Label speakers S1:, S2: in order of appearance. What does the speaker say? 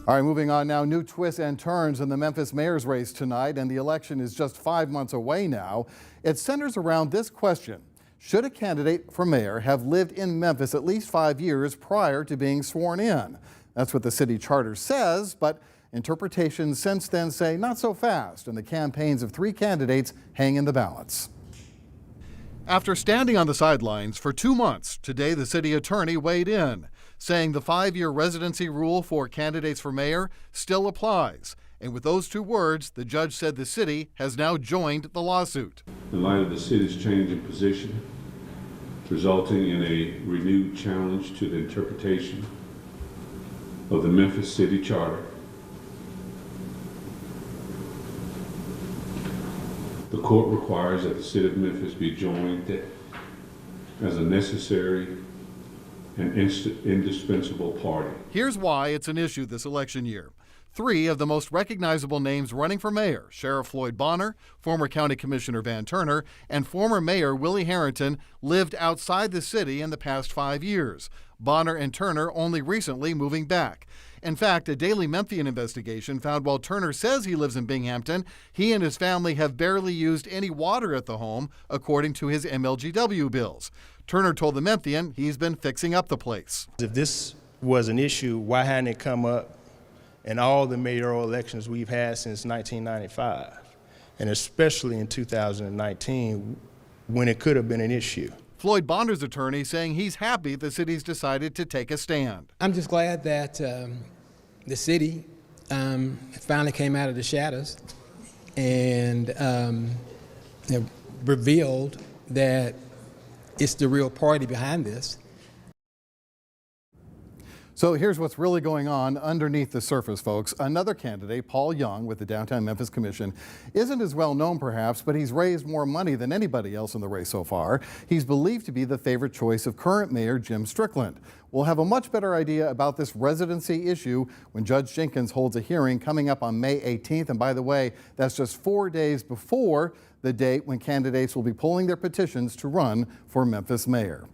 S1: All right, moving on now. New twists and turns in the Memphis mayor's race tonight, and the election is just 5 months away now. It centers around this question: should a candidate for mayor have lived in Memphis at least 5 years prior to being sworn in? That's what the city charter says, but interpretations since then say not so fast, and the campaigns of 3 candidates hang in the balance. After standing on the sidelines for 2 months, today the city attorney weighed in, saying the 5-year residency rule for candidates for mayor still applies. And with those 2 words, the judge said the city has now joined the lawsuit.
S2: In light of the city's change in position, resulting in a renewed challenge to the interpretation of the Memphis City Charter, the court requires that the City of Memphis be joined as a necessary and indispensable party.
S1: Here's why it's an issue this election year. 3 of the most recognizable names running for mayor, Sheriff Floyd Bonner, former County Commissioner Van Turner, and former Mayor Willie Harrington, lived outside the city in the past 5 years. Bonner and Turner only recently moving back. In fact, a Daily Memphian investigation found while Turner says he lives in Binghamton, he and his family have barely used any water at the home, according to his MLGW bills. Turner told the Memphian he's been fixing up the place.
S3: If this was an issue, why hadn't it come up in all the mayoral elections we've had since 1995, and especially in 2019, when it could have been an issue?
S1: Floyd Bonner's attorney saying he's happy the city's decided to take a stand.
S4: I'm just glad that the city finally came out of the shadows and revealed that it's the real party behind this.
S1: So here's what's really going on underneath the surface, folks. Another candidate, Paul Young, with the Downtown Memphis Commission, isn't as well known perhaps, but he's raised more money than anybody else in the race so far. He's believed to be the favorite choice of current Mayor Jim Strickland. We'll have a much better idea about this residency issue when Judge Jenkins holds a hearing coming up on May 18th. And by the way, that's just 4 days before the date when candidates will be pulling their petitions to run for Memphis mayor.